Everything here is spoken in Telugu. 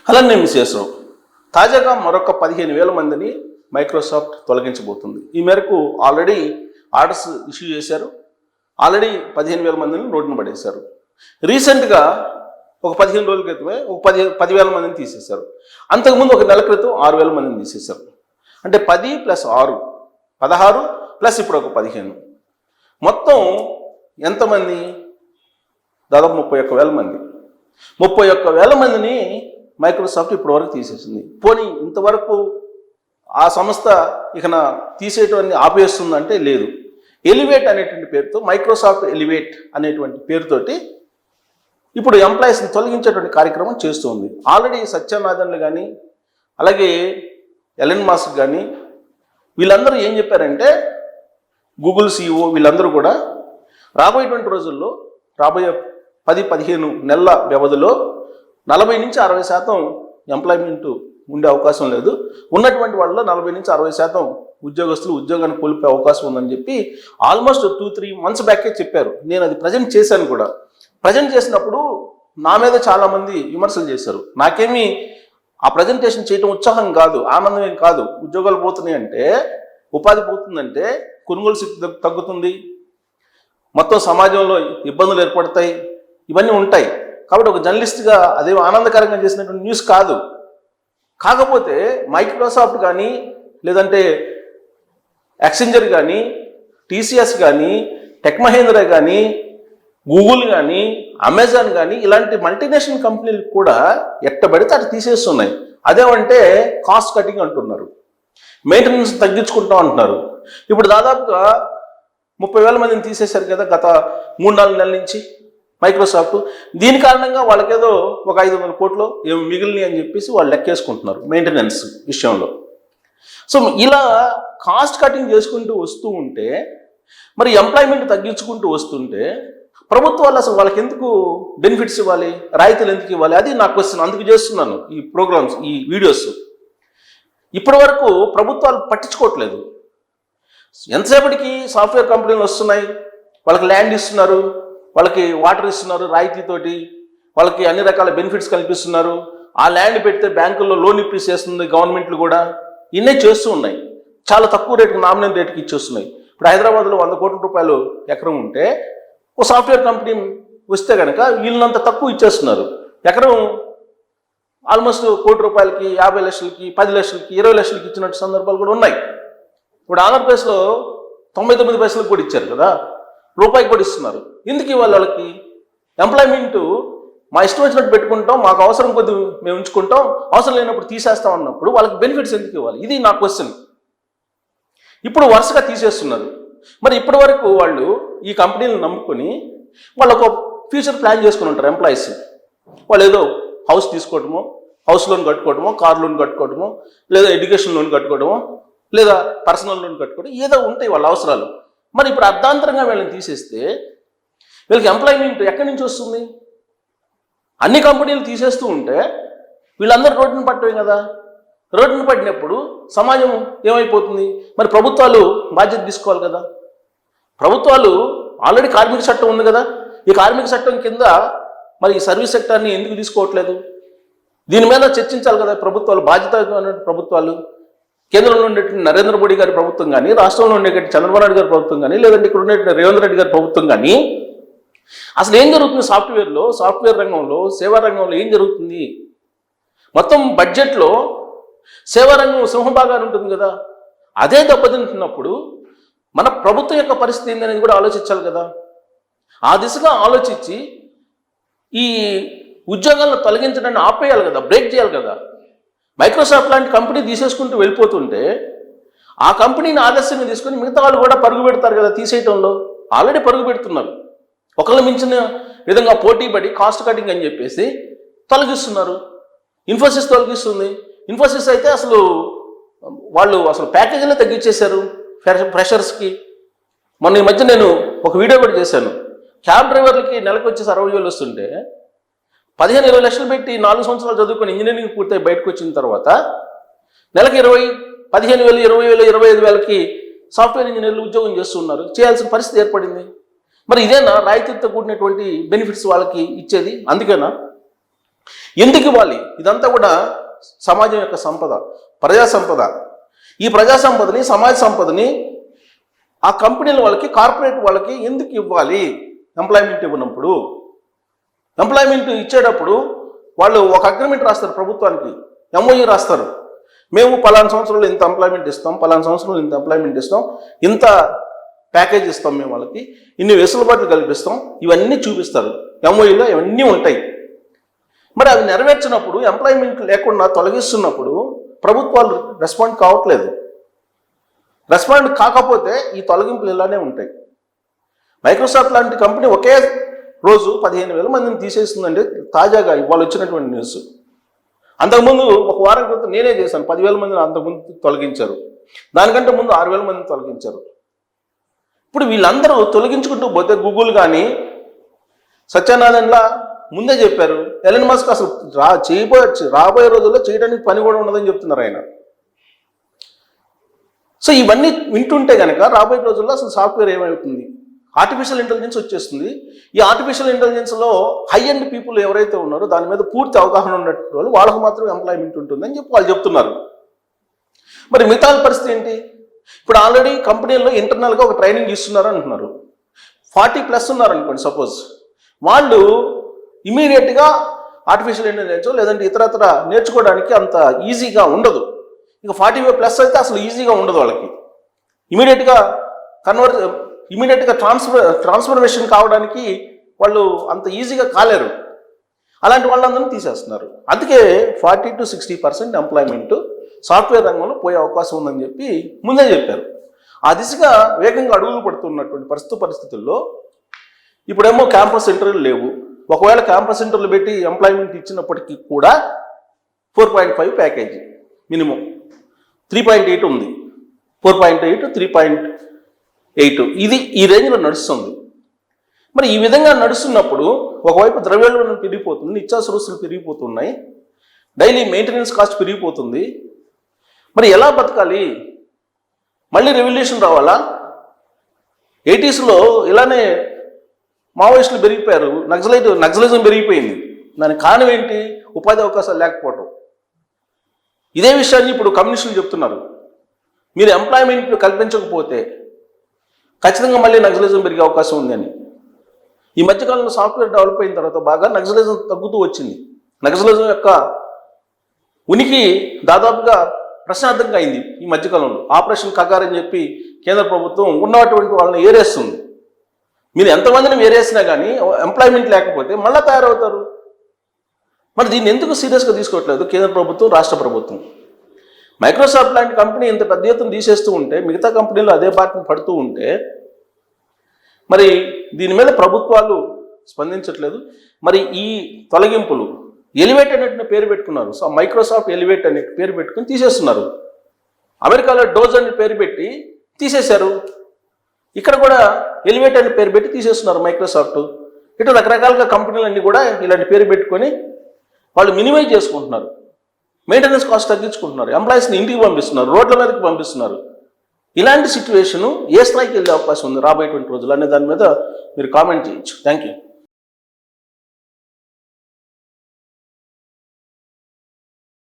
అలానే విశేషం తాజాగా మరొక 15,000 మందిని మైక్రోసాఫ్ట్ తొలగించబోతుంది. ఈ మేరకు ఆల్రెడీ ఆర్డర్స్ ఇష్యూ చేశారు. ఆల్రెడీ 15,000 మందిని రోడ్డున పడేశారు. రీసెంట్గా ఒక 15 రోజుల క్రితమే ఒక 10,000 మందిని తీసేశారు. అంతకుముందు ఒక నెల క్రితం 6,000 మందిని తీసేశారు. అంటే 10 + 6 16 ప్లస్ ఇప్పుడు ఒక 15 మొత్తం ఎంతమంది? దాదాపు 31,000 మంది. 31,000 మందిని మైక్రోసాఫ్ట్ ఇప్పటివరకు తీసేసింది. పోనీ ఇంతవరకు ఆ సంస్థ ఇక తీసేయటాన్ని ఆపేస్తుందంటే లేదు. ఎలివేట్ అనేటువంటి పేరుతో మైక్రోసాఫ్ట్ ఎలివేట్ అనేటువంటి పేరుతోటి ఇప్పుడు ఎంప్లాయీస్ని తొలగించేటువంటి కార్యక్రమం చేస్తుంది. ఆల్రెడీ సత్యనారాయణలు కానీ అలాగే ఎలన్ మాస్క్ కానీ వీళ్ళందరూ ఏం చెప్పారంటే గూగుల్ CEO వీళ్ళందరూ కూడా రాబోయేటువంటి రోజుల్లో రాబోయే 10-15 నెలల వ్యవధిలో 40 నుంచి 60% ఎంప్లాయ్మెంట్ ఉండే అవకాశం లేదు. ఉన్నటువంటి వాళ్ళలో 40 నుంచి 60% ఉద్యోగస్తులు ఉద్యోగాన్ని కోల్పోయే అవకాశం ఉందని చెప్పి ఆల్మోస్ట్ 2-3 మంత్స్ బ్యాకే చెప్పారు. నేను అది ప్రజెంట్ చేశాను కూడా. ప్రజెంట్ చేసినప్పుడు నా మీద చాలామంది విమర్శలు చేశారు. నాకేమీ ఆ ప్రజెంటేషన్ చేయటం ఉత్సాహం కాదు, ఆనందం ఏం కాదు. ఉద్యోగాలు పోతున్నాయి అంటే, ఉపాధి పోతుందంటే కొనుగోలు శక్తి తగ్గుతుంది, మొత్తం సమాజంలో ఇబ్బందులు ఏర్పడతాయి, ఇవన్నీ ఉంటాయి. కాబట్టి ఒక జర్నలిస్ట్గా అదే ఆనందకరంగా చేసినటువంటి న్యూస్ కాదు. కాకపోతే మైక్రోసాఫ్ట్ కానీ లేదంటే యాక్సెంజర్ కానీ TCS కానీ టెక్ మహేంద్ర కానీ గూగుల్ కానీ అమెజాన్ కానీ ఇలాంటి మల్టీనేషనల్ కంపెనీలు కూడా ఎట్టబడితే అటు తీసేస్తున్నాయి. అదేమంటే కాస్ట్ కటింగ్ అంటున్నారు, మెయింటెనెన్స్ తగ్గించుకుంటాం అంటున్నారు. ఇప్పుడు దాదాపుగా 30,000 మందిని తీసేశారు కదా గత 3-4 నెలల నుంచి మైక్రోసాఫ్ట్. దీని కారణంగా వాళ్ళకేదో ఒక 500 కోట్లు ఏమి మిగిలినాయి అని చెప్పేసి వాళ్ళు లెక్కేసుకుంటున్నారు మెయింటెనెన్స్ విషయంలో. సో ఇలా కాస్ట్ కటింగ్ చేసుకుంటూ వస్తూ ఉంటే, మరి ఎంప్లాయ్మెంట్ తగ్గించుకుంటూ వస్తుంటే ప్రభుత్వాలు అసలు వాళ్ళకి ఎందుకు బెనిఫిట్స్ ఇవ్వాలి, రాయితీలు ఎందుకు ఇవ్వాలి? అది నా క్వశ్చన్. అందుకు చేస్తున్నాను ఈ ప్రోగ్రామ్స్, ఈ వీడియోస్. ఇప్పటి వరకు ప్రభుత్వాలు పట్టించుకోవట్లేదు. ఎంతసేపటికి సాఫ్ట్వేర్ కంపెనీలు వస్తున్నాయి, వాళ్ళకి ల్యాండ్ ఇస్తున్నారు, వాళ్ళకి వాటర్ ఇస్తున్నారు రాయితీతోటి, వాళ్ళకి అన్ని రకాల బెనిఫిట్స్ కల్పిస్తున్నారు. ఆ ల్యాండ్ పెడితే బ్యాంకుల్లో లోన్ ఇప్పిసేస్తుంది గవర్నమెంట్లు కూడా. ఇన్నే చేస్తూ ఉన్నాయి. చాలా తక్కువ రేటుకి, నామినల్ రేటుకి ఇచ్చేస్తున్నాయి. ఇప్పుడు హైదరాబాద్లో 100 కోట్ల రూపాయలు ఎకరం ఉంటే ఓ సాఫ్ట్వేర్ కంపెనీ వస్తే కనుక వీళ్ళంత తక్కువ ఇచ్చేస్తున్నారు. ఎకరం ఆల్మోస్ట్ 1 కోటి రూపాయలకి, 50 లక్షలకి, 10 లక్షలకి, 20 లక్షలకి ఇచ్చినట్టు సందర్భాలు కూడా ఉన్నాయి. ఇప్పుడు ఆంధ్రప్రదేశ్లో 99 పైసలకు కూడా ఇచ్చారు కదా, రూపాయికి కూడా ఇస్తున్నారు. ఎందుకు ఇవ్వాలి వాళ్ళకి? ఎంప్లాయ్మెంట్ మా ఇష్టం వచ్చినట్టు పెట్టుకుంటాం, మాకు అవసరం కొద్ది మేము ఉంచుకుంటాం, అవసరం లేనప్పుడు తీసేస్తాం అన్నప్పుడు వాళ్ళకి బెనిఫిట్స్ ఎందుకు ఇవ్వాలి? ఇది నా క్వశ్చన్. ఇప్పుడు వరుసగా తీసేస్తున్నారు. మరి ఇప్పటి వరకు వాళ్ళు ఈ కంపెనీలను నమ్ముకొని వాళ్ళు ఒక ఫ్యూచర్ ప్లాన్ చేసుకుని ఉంటారు ఎంప్లాయీస్. వాళ్ళు ఏదో హౌస్ తీసుకోవడమో, హౌస్ లోన్ కట్టుకోవడమో, కార్ లోన్ కట్టుకోవడమో, లేదా ఎడ్యుకేషన్ లోన్ కట్టుకోవడమో, లేదా పర్సనల్ లోన్ కట్టుకోవడం, ఏదో ఉంటాయి వాళ్ళ అవసరాలు. మరి ఇప్పుడు అర్ధాంతరంగా వీళ్ళని తీసేస్తే వీళ్ళకి ఎంప్లాయ్మెంట్ ఎక్కడి నుంచి వస్తుంది? అన్ని కంపెనీలు తీసేస్తూ ఉంటే వీళ్ళందరూ రోడ్డును పట్టమే కదా. రోడ్డును పట్టినప్పుడు సమాజం ఏమైపోతుంది? మరి ప్రభుత్వాలు బాధ్యత తీసుకోవాలి కదా. ప్రభుత్వాలు ఆల్రెడీ కార్మిక చట్టం ఉంది కదా, ఈ కార్మిక చట్టం కింద మరి ఈ సర్వీస్ సెక్టార్ని ఎందుకు తీసుకోవట్లేదు? దీని మీద చర్చించాలి కదా ప్రభుత్వాలు, బాధ్యత ప్రభుత్వాలు. కేంద్రంలో ఉండేటువంటి నరేంద్ర మోడీ గారి ప్రభుత్వం కానీ, రాష్ట్రంలో ఉండేటువంటి చంద్రబాబు నాయుడు గారి ప్రభుత్వం కానీ, లేదంటే ఇక్కడ ఉండేటువంటి రేవంత్ రెడ్డి గారి ప్రభుత్వం కానీ అసలు ఏం జరుగుతుంది సాఫ్ట్వేర్లో, సాఫ్ట్వేర్ రంగంలో, సేవా రంగంలో ఏం జరుగుతుంది? మొత్తం బడ్జెట్లో సేవా రంగం సింహభాగాన్ని ఉంటుంది కదా. అదే దెబ్బతింటున్నప్పుడు మన ప్రభుత్వం యొక్క పరిస్థితి ఏందనేది కూడా ఆలోచించాలి కదా. ఆ దిశగా ఆలోచించి ఈ ఉద్యోగాలను తొలగించడాన్ని ఆపేయాలి కదా, బ్రేక్ చేయాలి కదా. మైక్రోసాఫ్ట్ లాంటి కంపెనీ తీసేసుకుంటూ వెళ్ళిపోతుంటే ఆ కంపెనీని ఆదర్శంగా తీసుకొని మిగతా వాళ్ళు కూడా పరుగు పెడతారు కదా తీసేయటంలో. ఆల్రెడీ పరుగు పెడుతున్నారు. ఒకళ్ళు మించిన విధంగా పోటీ పడి కాస్ట్ కటింగ్ అని చెప్పేసి తొలగిస్తున్నారు. ఇన్ఫోసిస్ తొలగిస్తుంది. ఇన్ఫోసిస్ అయితే అసలు వాళ్ళు ప్యాకేజీలో తగ్గించేశారు ఫ్రెషర్స్కి. మొన్న ఈ మధ్య నేను ఒక వీడియో కూడా చేశాను. క్యాబ్ డ్రైవర్లకి నెలకు వచ్చేసి 60,000 వస్తుంటే 15-20 లక్షలు పెట్టి 4 సంవత్సరాలు చదువుకొని ఇంజనీరింగ్ పూర్తయి బయటకు వచ్చిన తర్వాత నెలకు 15,000, 20,000, 25,000కి సాఫ్ట్వేర్ ఇంజనీర్లు ఉద్యోగం చేస్తున్నారు. చేయాల్సిన పరిస్థితి ఏర్పడింది. మరి ఇదేనా రాయితీతో కూడినటువంటి బెనిఫిట్స్ వాళ్ళకి ఇచ్చేది? అందుకేనా ఎందుకు ఇవ్వాలి? ఇదంతా కూడా సమాజం యొక్క సంపద, ప్రజా సంపద. ఈ ప్రజా సంపదని, సమాజ సంపదని ఆ కంపెనీల వాళ్ళకి, కార్పొరేట్ వాళ్ళకి ఎందుకు ఇవ్వాలి? ఎంప్లాయ్మెంట్ ఇవ్వనప్పుడు, ఎంప్లాయ్మెంట్ ఇచ్చేటప్పుడు వాళ్ళు ఒక అగ్రిమెంట్ రాస్తారు ప్రభుత్వానికి, ఎంఓయూ రాస్తారు. మేము పలానా సంవత్సరంలో ఇంత ఎంప్లాయ్మెంట్ ఇస్తాం, పలానా సంవత్సరంలో ఇంత ఎంప్లాయ్మెంట్ ఇస్తాం, ఇంత ప్యాకేజ్ ఇస్తాం, మేము వాళ్ళకి ఇన్ని వెసులుబాట్లు కల్పిస్తాం, ఇవన్నీ చూపిస్తారు. ఎంఓయూలో ఇవన్నీ ఉంటాయి. మరి అవి నెరవేర్చినప్పుడు, ఎంప్లాయ్మెంట్ లేకుండా తొలగిస్తున్నప్పుడు ప్రభుత్వాలు రెస్పాండ్ కావట్లేదు. రెస్పాండ్ కాకపోతే ఈ తొలగింపులు ఇలానే ఉంటాయి. మైక్రోసాఫ్ట్ లాంటి కంపెనీ ఒకే రోజు 15,000 మందిని తీసేస్తుందంటే తాజాగా ఇవాళ వచ్చినటువంటి న్యూస్. అంతకుముందు ఒక వారం క్రితం నేనే చేశాను, 10,000 మందిని అంతకుముందు తొలగించారు. దానికంటే ముందు 6,000 మందిని తొలగించారు. ఇప్పుడు వీళ్ళందరూ తొలగించుకుంటూ పోతే గూగుల్ కానీ సత్యనారాయణలా ముందే చెప్పారు, ఎలన్ మస్క్ అసలు రాబోయే రోజుల్లో చేయడానికి పని కూడా ఉండదని చెప్తున్నారు ఆయన. సో ఇవన్నీ వింటుంటే కనుక రాబోయే రోజుల్లో అసలు సాఫ్ట్వేర్ ఏమవుతుంది? ఆర్టిఫిషియల్ ఇంటెలిజెన్స్ వచ్చేస్తుంది. ఈ ఆర్టిఫిషియల్ ఇంటెలిజెన్స్లో హై ఎండ్ పీపుల్ ఎవరైతే ఉన్నారో దాని మీద పూర్తి అవగాహన ఉన్నట్టు వాళ్ళు, వాళ్ళకు మాత్రం ఎంప్లాయ్మెంట్ ఉంటుందని చెప్పి వాళ్ళు చెప్తున్నారు. మరి మిగతా పరిస్థితి ఏంటి? ఇప్పుడు ఆల్రెడీ కంపెనీల్లో ఇంటర్నల్గా ఒక ట్రైనింగ్ ఇస్తున్నారు అంటున్నారు. 40+ ఉన్నారు అనుకోండి సపోజ్, వాళ్ళు ఇమీడియట్గా ఆర్టిఫిషియల్ ఇంటెలిజెన్స్ లేదంటే ఇతరత్ర నేర్చుకోవడానికి అంత ఈజీగా ఉండదు. ఇక 45+ అయితే అసలు ఈజీగా ఉండదు వాళ్ళకి. ఇమీడియట్గా ట్రాన్స్ఫర్మేషన్ కావడానికి వాళ్ళు అంత ఈజీగా కాలేరు. అలాంటి వాళ్ళందరినీ తీసేస్తున్నారు. అందుకే 40 to 60% ఎంప్లాయ్మెంట్ సాఫ్ట్వేర్ రంగంలో పోయే అవకాశం ఉందని చెప్పి ముందే చెప్పారు. ఆ దిశగా వేగంగా అడుగులు పడుతున్నటువంటి పరిస్థితుల్లో ఇప్పుడేమో క్యాంపస్ ఇంటర్వ్యూలు లేవు. ఒకవేళ క్యాంపస్ ఇంటర్వ్యూలు పెట్టి ఎంప్లాయ్మెంట్ ఇచ్చినప్పటికీ కూడా 4.5 ప్యాకేజీ మినిమం, 3.8 ఉంది, 4.8, 3.8 ఇది ఈ రేంజ్లో నడుస్తుంది. మరి ఈ విధంగా నడుస్తున్నప్పుడు ఒకవైపు ద్రవ్యోల్బణం పెరిగిపోతుంది, నిత్యావసర వస్తువులు పెరిగిపోతున్నాయి, డైలీ మెయింటెనెన్స్ కాస్ట్ పెరిగిపోతుంది. మరి ఎలా బతకాలి? మళ్ళీ రెవల్యూషన్ రావాలా? 80sలో ఇలానే మావోయిస్టులు పెరిగిపోయారు, నక్సలిజం పెరిగిపోయింది. దానికి కారణం ఏంటి? ఉపాధి అవకాశాలు లేకపోవటం. ఇదే విషయాన్ని ఇప్పుడు కమ్యూనిస్టులు చెప్తున్నారు. మీరు ఎంప్లాయ్మెంట్ కల్పించకపోతే ఖచ్చితంగా మళ్ళీ నక్సలిజం పెరిగే అవకాశం ఉంది అని. ఈ మధ్యకాలంలో సాఫ్ట్వేర్ డెవలప్ అయిన తర్వాత బాగా నక్సలిజం తగ్గుతూ వచ్చింది. నక్సలిజం యొక్క ఉనికి దాదాపుగా ప్రశ్నార్థంగా అయింది ఈ మధ్యకాలంలో. ఆపరేషన్ కగార్ అని చెప్పి కేంద్ర ప్రభుత్వం ఉన్నటువంటి వాళ్ళని ఏరేస్తుంది. మీరు ఎంతమందిని ఏరేసినా కానీ ఎంప్లాయ్మెంట్ లేకపోతే మళ్ళీ తయారవుతారు. మరి దీన్ని ఎందుకు సీరియస్గా తీసుకోవట్లేదు కేంద్ర ప్రభుత్వం, రాష్ట్ర ప్రభుత్వం? మైక్రోసాఫ్ట్ లాంటి కంపెనీ ఇంత పెద్ద ఎత్తున తీసేస్తూ ఉంటే, మిగతా కంపెనీలు అదే బాటను పడుతూ ఉంటే మరి దీని మీద ప్రభుత్వాలు స్పందించట్లేదు. మరి ఈ తొలగింపులు ఎలివేట్ అనేటిని పేరు పెట్టుకున్నారు. సో మైక్రోసాఫ్ట్ ఎలివేట్ అనే పేరు పెట్టుకుని తీసేస్తున్నారు. అమెరికాలో డోజ్ అని పేరు పెట్టి తీసేశారు. ఇక్కడ కూడా ఎలివేట్ అనే పేరు పెట్టి తీసేస్తున్నారు మైక్రోసాఫ్ట్. ఇటు రకరకాలుగా కంపెనీలన్నీ కూడా ఇలాంటి పేరు పెట్టుకొని వాళ్ళు మినిమైజ్ చేసుకుంటున్నారు, మెయింటెనెన్స్ కాస్ట్ తగ్గించుకుంటున్నారు, ఎంప్లాయీస్ని ఇంటికి పంపిస్తున్నారు, రోడ్ల మీదకి పంపిస్తున్నారు. ఇలాంటి సిచ్యువేషను ఏ స్థాయికి వెళ్ళే అవకాశం ఉంది రాబోయేటువంటి రోజులు అనే దాని మీద మీరు కామెంట్ చేయొచ్చు. Thank you.